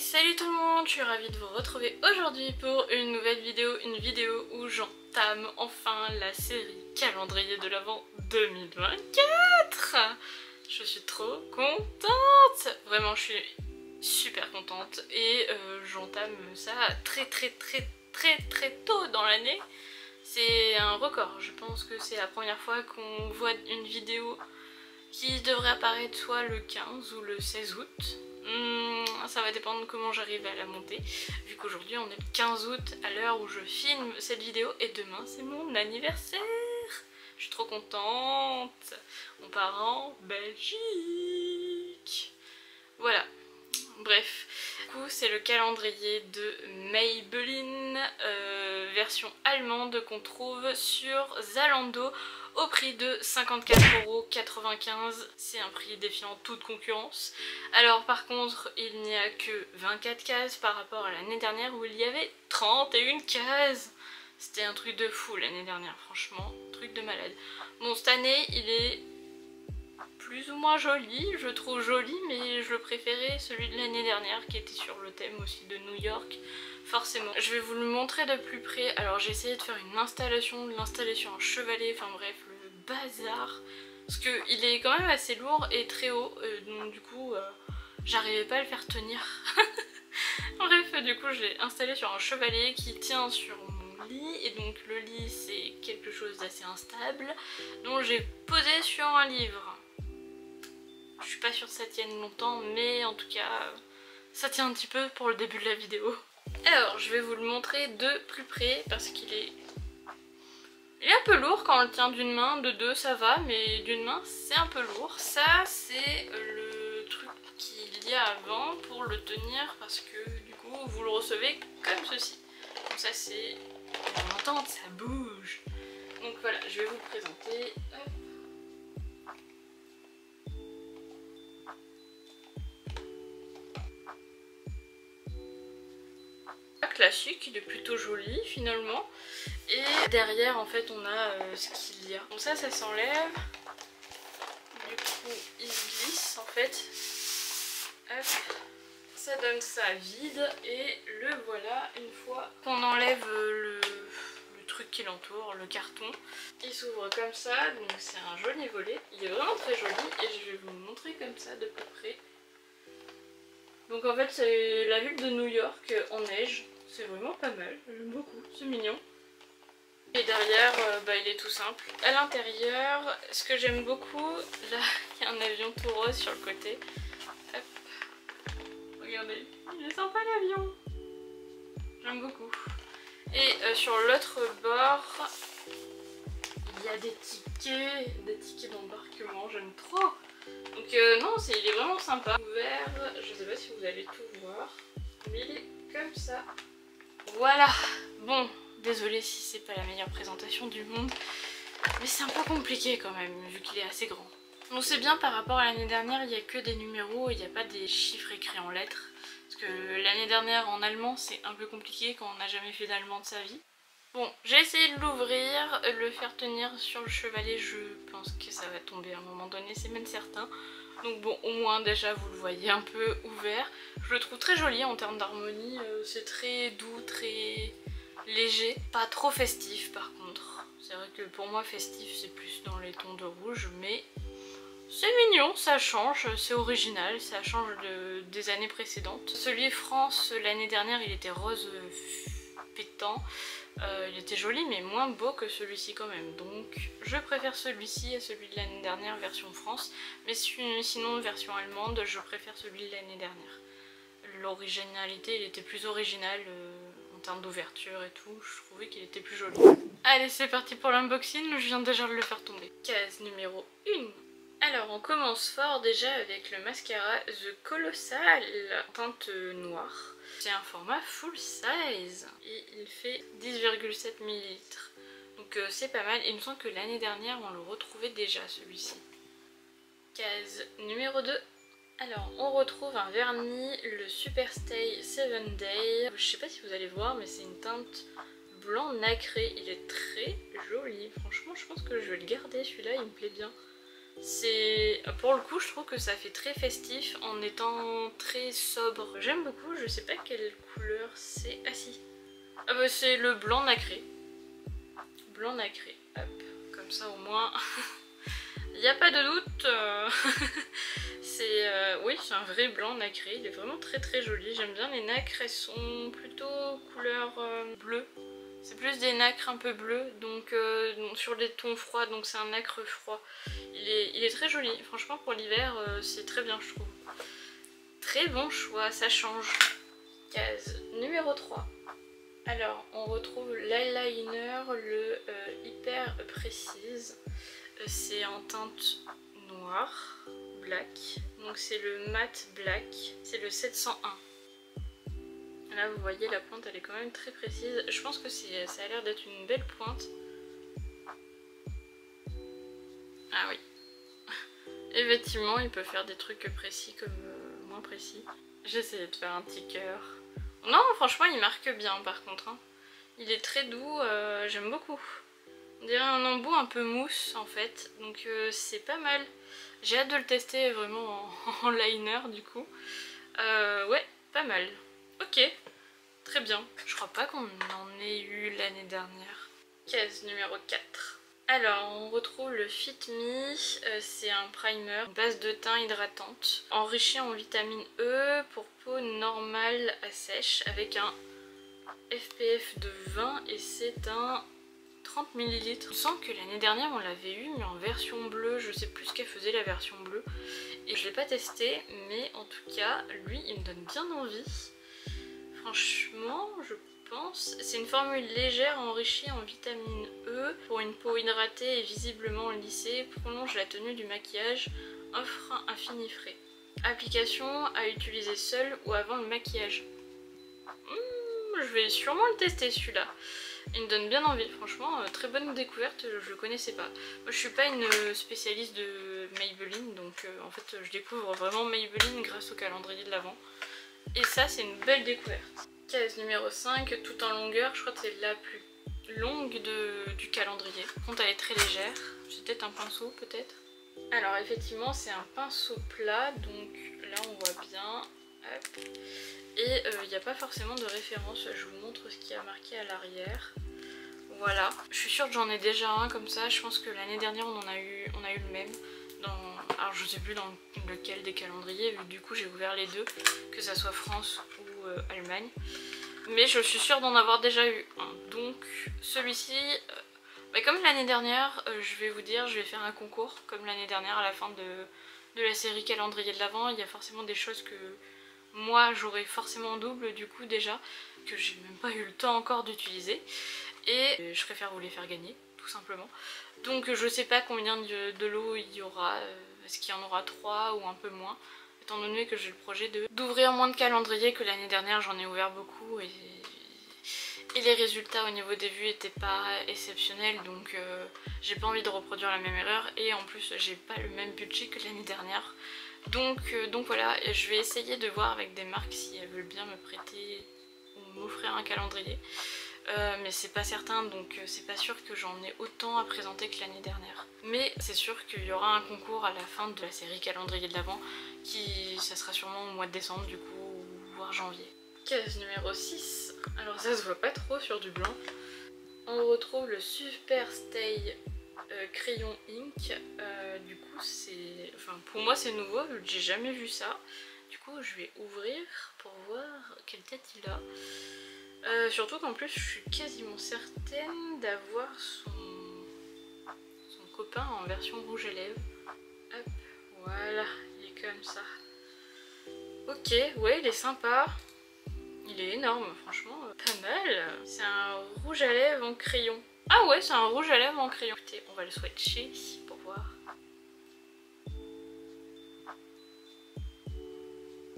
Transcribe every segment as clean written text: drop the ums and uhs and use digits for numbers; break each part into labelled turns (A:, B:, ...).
A: Salut tout le monde, je suis ravie de vous retrouver aujourd'hui pour une nouvelle vidéo, où j'entame enfin la série calendrier de l'Avent 2024. Je suis trop contente, vraiment je suis super contente et j'entame ça très tôt dans l'année. C'est un record, je pense que c'est la première fois qu'on voit une vidéo qui devrait apparaître soit le 15 ou le 16 août. Ça va dépendre de comment j'arrive à la monter, vu qu'aujourd'hui on est le 15 août à l'heure où je filme cette vidéo et demain c'est mon anniversaire. Je suis trop contente. On part en Belgique. Voilà. Bref, du coup c'est le calendrier de Maybelline version allemande qu'on trouve sur Zalando au prix de 54,95 €. C'est un prix défiant toute concurrence. Alors par contre il n'y a que 24 cases par rapport à l'année dernière où il y avait 31 cases. C'était un truc de fou l'année dernière, franchement, truc de malade. Bon, cette année il est plus ou moins joli, je le trouve joli, mais je le préférais celui de l'année dernière qui était sur le thème aussi de New York, forcément. Je vais vous le montrer de plus près. Alors j'ai essayé de faire une installation, de l'installation en chevalet, enfin bref, le bazar. Parce qu'il est quand même assez lourd et très haut, donc du coup j'arrivais pas à le faire tenir. Bref, du coup je l'ai installé sur un chevalet qui tient sur mon lit, et donc le lit c'est quelque chose d'assez instable, donc j'ai posé sur un livre. Je suis pas sûre que ça tienne longtemps, mais en tout cas ça tient un petit peu pour le début de la vidéo. Alors je vais vous le montrer de plus près parce qu'il est... il est un peu lourd quand on le tient d'une main, de deux ça va, mais d'une main c'est un peu lourd. Ça c'est le truc qu'il y a avant pour le tenir, parce que du coup vous le recevez comme ceci. Donc ça c'est... on entend, ça bouge. Donc voilà, je vais vous le présenter. Hop. Classique, il est plutôt joli finalement, et derrière en fait on a ce qu'il y a. Donc ça s'enlève, du coup il se glisse en fait. Hop. Ça donne ça vide et le voilà. Une fois qu'on enlève le truc qui l'entoure, le carton, il s'ouvre comme ça, donc c'est un joli volet. Il est vraiment très joli et je vais vous le montrer comme ça de plus près. Donc en fait c'est la ville de New York en neige. C'est vraiment pas mal, j'aime beaucoup, c'est mignon. Et derrière, il est tout simple. À l'intérieur, ce que j'aime beaucoup, là, il y a un avion tout rose sur le côté. Hop. Regardez, il est sympa l'avion. J'aime beaucoup. Et sur l'autre bord, il y a des tickets d'embarquement, j'aime trop. Donc non, il est vraiment sympa. Ouvert, je sais pas si vous allez tout voir, mais il est comme ça. Voilà, bon, désolée si c'est pas la meilleure présentation du monde, mais c'est un peu compliqué quand même, vu qu'il est assez grand. Donc c'est bien par rapport à l'année dernière, il n'y a que des numéros, il n'y a pas des chiffres écrits en lettres. Parce que l'année dernière en allemand c'est un peu compliqué quand on n'a jamais fait d'allemand de sa vie. Bon, j'ai essayé de l'ouvrir, le faire tenir sur le chevalet, je pense que ça va tomber à un moment donné, c'est même certain. Donc bon, au moins déjà vous le voyez un peu ouvert. Je le trouve très joli en termes d'harmonie, c'est très doux, très léger. Pas trop festif par contre. C'est vrai que pour moi festif c'est plus dans les tons de rouge, mais c'est mignon, ça change, c'est original, ça change des années précédentes. Celui France l'année dernière il était rose pétant. Il était joli mais moins beau que celui-ci quand même, donc je préfère celui-ci à celui de l'année dernière version France, mais sinon version allemande je préfère celui de l'année dernière. L'originalité, il était plus original en termes d'ouverture et tout, je trouvais qu'il était plus joli. Allez c'est parti pour l'unboxing, je viens déjà de le faire tomber. Case numéro 1. Alors on commence fort déjà avec le mascara The Colossal teinte noire. C'est un format full size et il fait 10,7 ml. Donc c'est pas mal. Il me semble que l'année dernière on le retrouvait déjà celui-ci. Case numéro 2. Alors on retrouve un vernis, le Superstay 7 Day. Je sais pas si vous allez voir mais c'est une teinte blanc nacré. Il est très joli. Franchement je pense que je vais le garder celui-là, il me plaît bien. Pour le coup, je trouve que ça fait très festif en étant très sobre. J'aime beaucoup, je sais pas quelle couleur c'est. Ah si. Ah bah c'est le blanc nacré. Blanc nacré. Hop, comme ça au moins. Il n'y a pas de doute. Oui, c'est un vrai blanc nacré. Il est vraiment très très joli. J'aime bien les nacres. Elles sont plutôt couleur bleue. C'est plus des nacres un peu bleus, donc sur des tons froids, donc c'est un nacre froid. Il est très joli, franchement pour l'hiver c'est très bien je trouve. Très bon choix, ça change. Case numéro 3. Alors on retrouve l'eyeliner, le hyper précise. C'est en teinte noire, black, donc c'est le matte black, c'est le 701. Là vous voyez la pointe elle est quand même très précise. Je pense que ça a l'air d'être une belle pointe. Ah oui. Effectivement il peut faire des trucs précis comme moins précis. J'essayais de faire un petit cœur. Non franchement il marque bien par contre. Hein. Il est très doux, j'aime beaucoup. On dirait un embout un peu mousse en fait. Donc c'est pas mal. J'ai hâte de le tester vraiment en liner du coup. Ouais, pas mal. Ok. Très bien. Je crois pas qu'on en ait eu l'année dernière. Case numéro 4. Alors, on retrouve le Fit Me. C'est un primer, base de teint hydratante, enrichi en vitamine E pour peau normale à sèche avec un SPF de 20 et c'est un 30 ml. Il me semble que l'année dernière on l'avait eu mais en version bleue. Je sais plus ce qu'elle faisait la version bleue. Et je l'ai pas testé mais en tout cas, lui il me donne bien envie. Franchement, je pense. C'est une formule légère enrichie en vitamine E pour une peau hydratée et visiblement lissée, prolonge la tenue du maquillage, offre un fini frais. Application à utiliser seule ou avant le maquillage. Je vais sûrement le tester celui-là. Il me donne bien envie, franchement, très bonne découverte, je le connaissais pas. Moi je suis pas une spécialiste de Maybelline, donc en fait je découvre vraiment Maybelline grâce au calendrier de l'Avent. Et ça c'est une belle découverte. Case numéro 5, tout en longueur, je crois que c'est la plus longue du calendrier. Par contre elle est très légère, c'est peut-être un pinceau peut-être. Alors effectivement c'est un pinceau plat, donc là on voit bien. Hop. Et il n'y a pas forcément de référence, je vous montre ce qui a marqué à l'arrière. Voilà, je suis sûre que j'en ai déjà un comme ça, je pense que l'année dernière on a eu le même. Alors je sais plus dans lequel des calendriers, vu que du coup j'ai ouvert les deux, que ça soit France ou Allemagne. Mais je suis sûre d'en avoir déjà eu un. Donc celui-ci, comme l'année dernière, je vais vous dire, je vais faire un concours comme l'année dernière à la fin de la série calendrier de l'Avent. Il y a forcément des choses que moi j'aurais forcément en double du coup déjà, que j'ai même pas eu le temps encore d'utiliser. Et je préfère vous les faire gagner, tout simplement. Donc je sais pas combien de lots il y aura, est-ce qu'il y en aura 3 ou un peu moins, étant donné que j'ai le projet d'ouvrir moins de calendriers que l'année dernière, j'en ai ouvert beaucoup et les résultats au niveau des vues étaient pas exceptionnels, donc j'ai pas envie de reproduire la même erreur et en plus j'ai pas le même budget que l'année dernière. Donc voilà, je vais essayer de voir avec des marques si elles veulent bien me prêter ou m'offrir un calendrier. Mais c'est pas certain, donc c'est pas sûr que j'en ai autant à présenter que l'année dernière. Mais c'est sûr qu'il y aura un concours à la fin de la série calendrier de l'Avent, ça sera sûrement au mois de décembre du coup, voire janvier. Case numéro 6, alors ça se voit pas trop sur du blanc. On retrouve le Super Stay crayon ink. Du coup c'est, pour moi c'est nouveau, j'ai jamais vu ça. Du coup je vais ouvrir pour voir quelle tête il a. Surtout qu'en plus je suis quasiment certaine d'avoir son copain en version rouge à lèvres. Hop, voilà, il est comme ça. Ok, ouais, il est sympa. Il est énorme, franchement, pas mal. C'est un rouge à lèvres en crayon. Ah ouais, c'est un rouge à lèvres en crayon. Écoutez, on va le swatcher ici pour voir.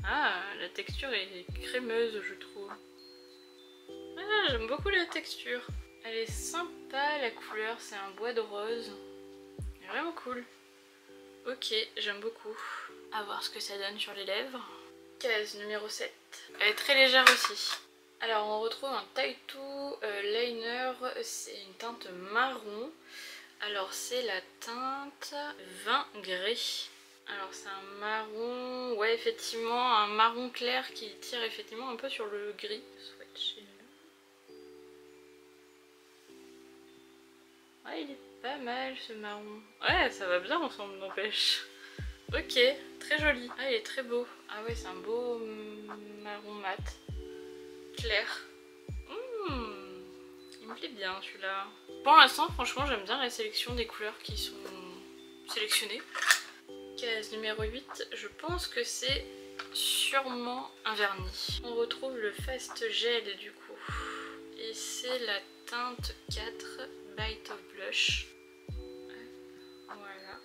A: Ah, la texture est crémeuse, je trouve. Ah, j'aime beaucoup la texture. Elle est sympa, la couleur, c'est un bois de rose. Elle est vraiment cool. Ok, j'aime beaucoup. À voir ce que ça donne sur les lèvres. Case numéro 7. Elle est très légère aussi. Alors on retrouve un Tattoo liner, c'est une teinte marron. Alors c'est la teinte vin gris. Alors c'est un marron, ouais effectivement un marron clair qui tire effectivement un peu sur le gris. Ouais, il est pas mal ce marron. Ouais, ça va bien ensemble, n'empêche. Ok, très joli. Ah, il est très beau. Ah ouais, c'est un beau marron mat. Clair. Il me plaît bien celui-là. Pour l'instant, franchement, j'aime bien la sélection des couleurs qui sont sélectionnées. Case numéro 8, je pense que c'est sûrement un vernis. On retrouve le Fast Gel du coup. Et c'est la teinte 4 Bite of Blush. Voilà.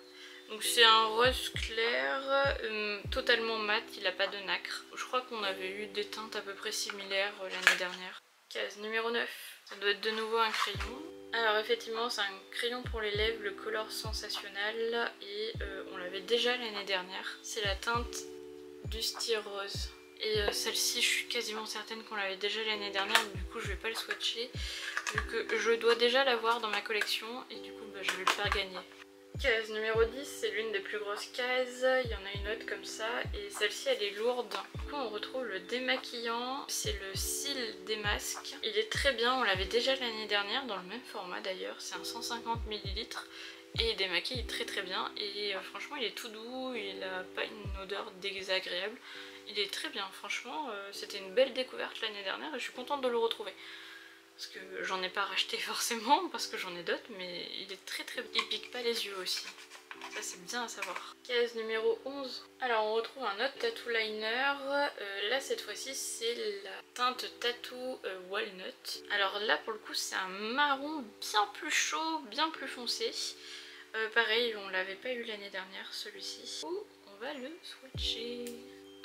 A: Donc c'est un rose clair, totalement mat, il n'a pas de nacre. Je crois qu'on avait eu des teintes à peu près similaires l'année dernière. Case numéro 9, ça doit être de nouveau un crayon. Alors effectivement c'est un crayon pour les lèvres, le Color Sensationnel, et on l'avait déjà l'année dernière. C'est la teinte Dusty Rose. Et celle-ci je suis quasiment certaine qu'on l'avait déjà l'année dernière, donc du coup je vais pas le swatcher vu que je dois déjà l'avoir dans ma collection et du coup je vais le faire gagner. Case numéro 10, c'est l'une des plus grosses cases, il y en a une autre comme ça et celle-ci elle est lourde. Du coup on retrouve le démaquillant, c'est le Cils Démasque. Il est très bien, on l'avait déjà l'année dernière dans le même format d'ailleurs, c'est un 150 ml et il démaquille très très bien et franchement il est tout doux, il n'a pas une odeur désagréable. Il est très bien, franchement c'était une belle découverte l'année dernière et je suis contente de le retrouver. Parce que j'en ai pas racheté forcément, parce que j'en ai d'autres, mais il est très très... Il pique pas les yeux aussi. Ça c'est bien à savoir. Case numéro 11. Alors on retrouve un autre tattoo liner. Là cette fois-ci c'est la teinte Tattoo Walnut. Alors là pour le coup c'est un marron bien plus chaud, bien plus foncé. Pareil on l'avait pas eu l'année dernière celui-ci. On va le swatcher.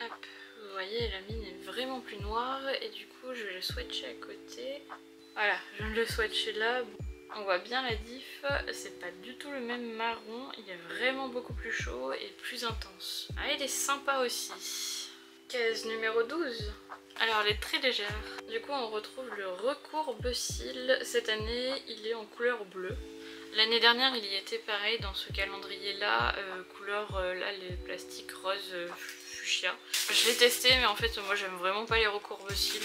A: Hop. Vous voyez la mine est vraiment plus noire et du coup je vais le swatcher à côté. Voilà, je viens de le swatcher là. On voit bien la diff, c'est pas du tout le même marron, il est vraiment beaucoup plus chaud et plus intense. Ah, il est sympa aussi. Case numéro 12. Alors elle est très légère. Du coup on retrouve le recourbe cils. Cette année il est en couleur bleue. L'année dernière il y était pareil dans ce calendrier là, couleur là les plastiques rose fuchsia. Je l'ai testé mais en fait moi j'aime vraiment pas les recourbe cils.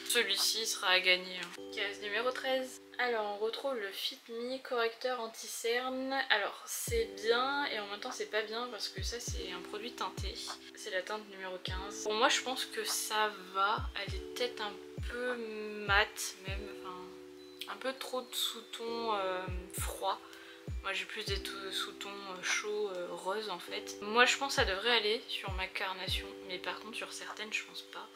A: Celui-ci sera à gagner. Case numéro 13. Alors on retrouve le Fit Me correcteur anti-cerne. Alors c'est bien et en même temps c'est pas bien parce que ça c'est un produit teinté. C'est la teinte numéro 15. Pour moi je pense que ça va. Elle est peut-être un peu mate même. Enfin un peu trop de sous-ton froid. Moi j'ai plus des sous-tons chauds roses en fait. Moi je pense que ça devrait aller sur ma carnation. Mais par contre sur certaines je pense pas.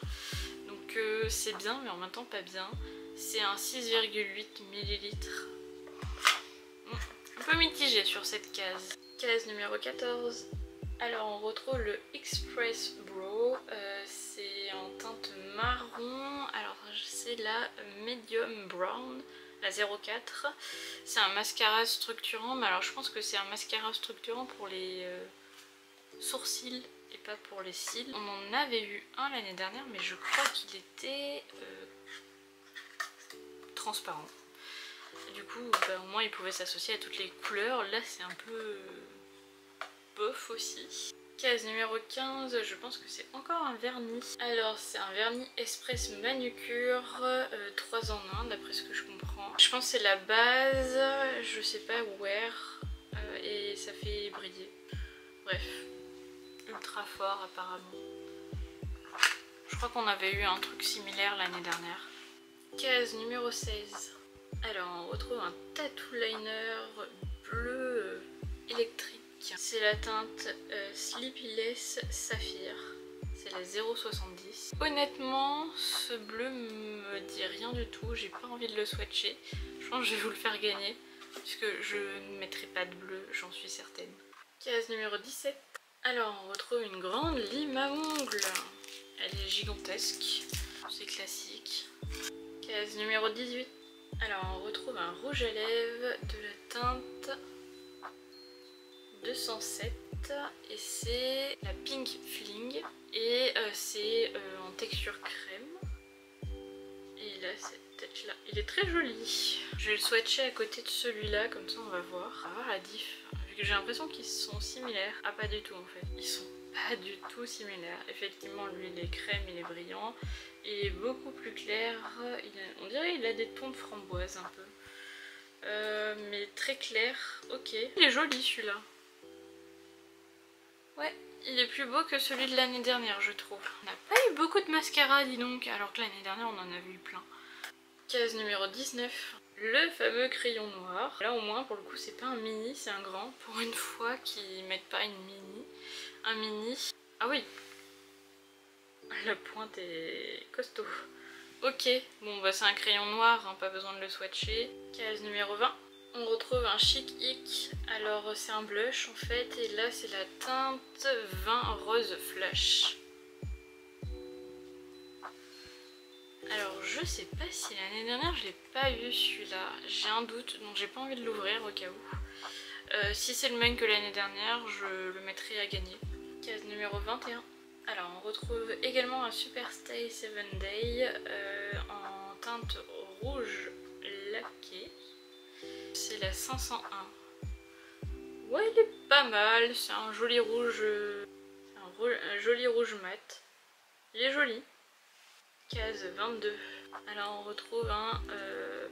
A: Donc c'est bien mais en même temps pas bien. C'est un 6,8 ml. Un peu mitigé sur cette case. Case numéro 14. Alors on retrouve le Express Brow. C'est en teinte marron. Alors c'est la Medium Brown, la 04. C'est un mascara structurant. Mais alors je pense que c'est un mascara structurant pour les sourcils et pas pour les cils. On en avait eu un l'année dernière mais je crois qu'il était transparent. Et du coup au moins il pouvait s'associer à toutes les couleurs. Là c'est un peu bof aussi. Case numéro 15, je pense que c'est encore un vernis. Alors c'est un vernis Express Manucure 3 en 1 d'après ce que je comprends. Je pense que c'est la base, je sais pas where, et ça fait briller. Bref, ultra fort apparemment. Je crois qu'on avait eu un truc similaire l'année dernière. Case numéro 16. Alors on retrouve un tattoo liner bleu électrique. C'est la teinte Sleepyless Saphir. C'est la 0,70. Honnêtement ce bleu me dit rien du tout. J'ai pas envie de le swatcher. Je pense que je vais vous le faire gagner. Puisque je ne mettrai pas de bleu, j'en suis certaine. Case numéro 17. Alors on retrouve une grande lime à ongles. Elle est gigantesque. C'est classique. Case numéro 18. Alors on retrouve un rouge à lèvres de la teinte 207 et c'est la Pink Fling et c'est en texture crème. Et là cette tête là, il il est très joli. Je vais le swatcher à côté de celui-là, comme ça on va voir. On va voir la diff. Vu que j'ai l'impression qu'ils sont similaires. Ah, pas du tout en fait. Ils sont pas du tout similaires. Effectivement, lui il est crème, il est brillant. Il est beaucoup plus clair. On dirait qu'il a des tons de framboise un peu. Mais très clair. Ok. Il est joli celui-là. Ouais, il est plus beau que celui de l'année dernière, je trouve. On n'a pas eu beaucoup de mascara, dis donc, alors que l'année dernière on en a vu plein. Case numéro 19. Le fameux crayon noir. Là au moins pour le coup c'est pas un mini, c'est un grand. Pour une fois qu'ils mettent pas une mini. Un mini. Ah oui. La pointe est costaud. Ok, bon bah c'est un crayon noir, hein, pas besoin de le swatcher. Case numéro 20. On retrouve un Chic Ick. Alors c'est un blush en fait et là c'est la teinte 20 rose flash. Alors je sais pas si l'année dernière je l'ai pas eu celui-là, j'ai un doute donc j'ai pas envie de l'ouvrir au cas où. Si c'est le même que l'année dernière je le mettrai à gagner. Case numéro 21. Alors on retrouve également un Superstay 7 Day en teinte rouge laqué. C'est la 501. Ouais, il est pas mal, c'est un joli rouge, un joli rouge mat. Il est joli. Case 22. Alors on retrouve un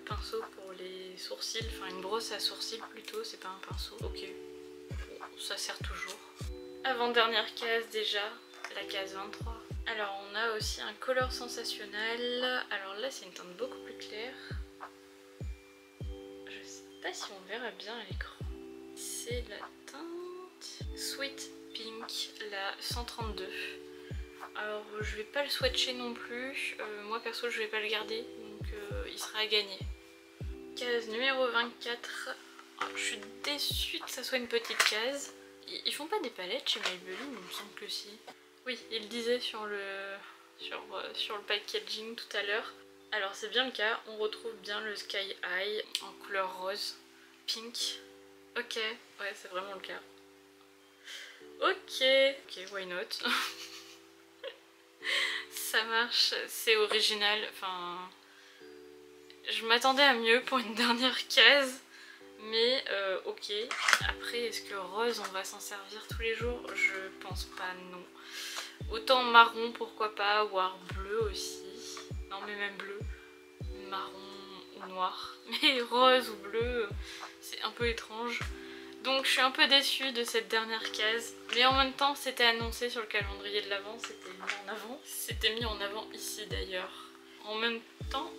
A: pinceau pour les sourcils, enfin une brosse à sourcils plutôt, c'est pas un pinceau. Ok, bon, ça sert toujours. Avant-dernière case déjà, la case 23. Alors on a aussi un color sensationnel. Alors là c'est une teinte beaucoup plus claire. Je sais pas si on verra bien à l'écran. C'est la teinte Sweet Pink, la 132. Alors je vais pas le swatcher non plus, moi perso je vais pas le garder, donc il sera à gagner. Case numéro 24. Oh, je suis déçue que ça soit une petite case. Ils font pas des palettes chez Maybelline, il me semble que si. Oui, il le disait sur le packaging tout à l'heure. Alors c'est bien le cas, on retrouve bien le Sky High en couleur rose, pink. Ok, ouais c'est vraiment le cas. Ok, why not. Ça marche, c'est original, enfin... Je m'attendais à mieux pour une dernière case, mais ok. Après, est-ce que rose, on va s'en servir tous les jours? Je pense pas, non. Autant marron, pourquoi pas, voire bleu aussi. Non, mais même bleu. Marron ou noir. Mais rose ou bleu, c'est un peu étrange. Donc je suis un peu déçue de cette dernière case. Mais en même temps, c'était annoncé sur le calendrier de l'Avent, c'était mis en avant. C'était mis en avant ici d'ailleurs. En même temps,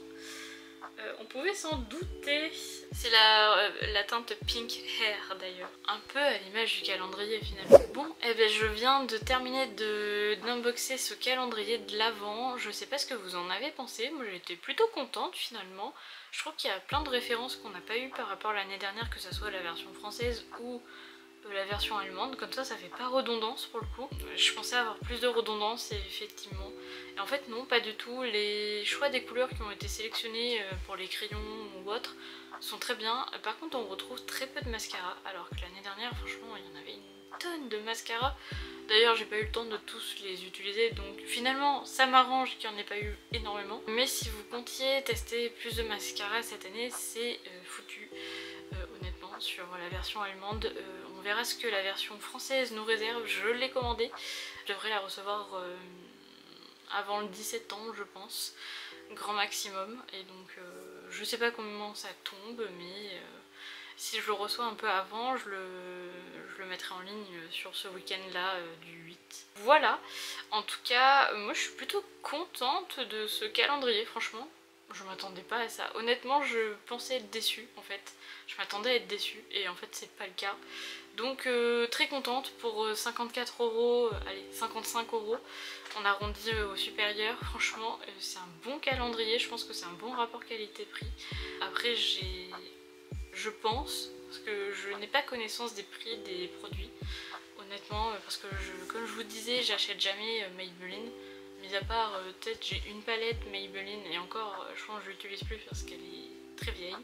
A: on pouvait s'en douter. C'est la teinte Pink Hair d'ailleurs. Un peu à l'image du calendrier finalement. Bon, eh ben, je viens de terminer d'unboxer ce calendrier de l'Avent. Je sais pas ce que vous en avez pensé. Moi j'étais plutôt contente finalement. Je trouve qu'il y a plein de références qu'on n'a pas eu par rapport à l'année dernière, que ce soit la version française ou la version allemande. Comme ça fait pas redondance pour le coup. Je pensais avoir plus de redondance et effectivement. Et en fait non, pas du tout. Les choix des couleurs qui ont été sélectionnés pour les crayons ou autres sont très bien. Par contre on retrouve très peu de mascara, alors que l'année dernière franchement il y en avait une tonne de mascara. D'ailleurs j'ai pas eu le temps de tous les utiliser, donc finalement ça m'arrange qu'il n'y en ait pas eu énormément. Mais si vous comptiez tester plus de mascara cette année, c'est foutu. Honnêtement, sur la version allemande, on verra ce que la version française nous réserve. Je l'ai commandée, je devrais la recevoir avant le 10 septembre je pense, grand maximum. Et donc je sais pas comment ça tombe, mais si je le reçois un peu avant, je le mettrai en ligne sur ce week-end là du 8. Voilà, en tout cas moi je suis plutôt contente de ce calendrier, franchement. Je m'attendais pas à ça. Honnêtement, je pensais être déçue en fait. Je m'attendais à être déçue et en fait c'est pas le cas. Donc très contente pour 54 €, allez 55 €. On arrondit au supérieur. Franchement c'est un bon calendrier. Je pense que c'est un bon rapport qualité-prix. Après je pense, parce que je n'ai pas connaissance des prix des produits. Honnêtement, parce que comme je vous disais, j'achète jamais Maybelline. Mis à part peut-être j'ai une palette Maybelline et encore je pense que je l'utilise plus parce qu'elle est très vieille.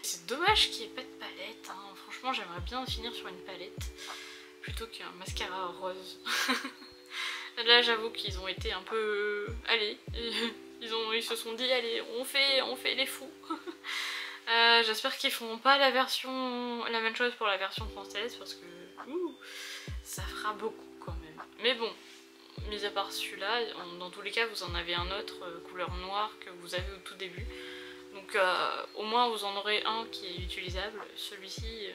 A: C'est dommage qu'il n'y ait pas de palette, hein. Franchement j'aimerais bien finir sur une palette plutôt qu'un mascara rose. Là j'avoue qu'ils ont été un peu... allez, ils se sont dit allez on fait les fous. J'espère qu'ils feront pas la même chose pour la version française parce que ça fera beaucoup quand même. Mais bon, mis à part celui-là, dans tous les cas vous en avez un autre couleur noire que vous avez au tout début. Donc au moins vous en aurez un qui est utilisable. Celui-ci,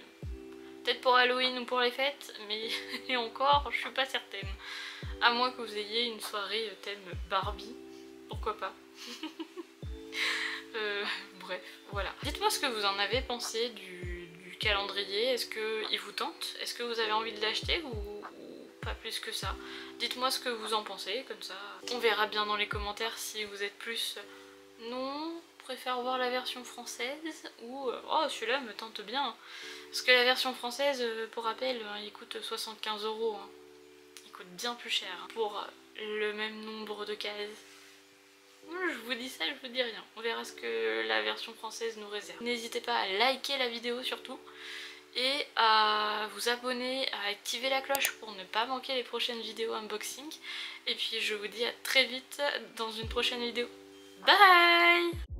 A: peut-être pour Halloween ou pour les fêtes, mais et encore, je suis pas certaine. À moins que vous ayez une soirée thème Barbie, pourquoi pas. Bref, voilà. Dites-moi ce que vous en avez pensé du calendrier. Est-ce qu'il vous tente? Est-ce que vous avez envie de l'acheter ou pas plus que ça? Dites-moi ce que vous en pensez, comme ça on verra bien dans les commentaires si vous êtes plus non, préfère voir la version française ou oh celui-là me tente bien. Parce que la version française, pour rappel, il coûte 75 €. Il coûte bien plus cher pour le même nombre de cases. Je vous dis ça, je vous dis rien. On verra ce que la version française nous réserve. N'hésitez pas à liker la vidéo surtout et à vous abonner, à activer la cloche pour ne pas manquer les prochaines vidéos unboxing. Et puis je vous dis à très vite dans une prochaine vidéo. Bye!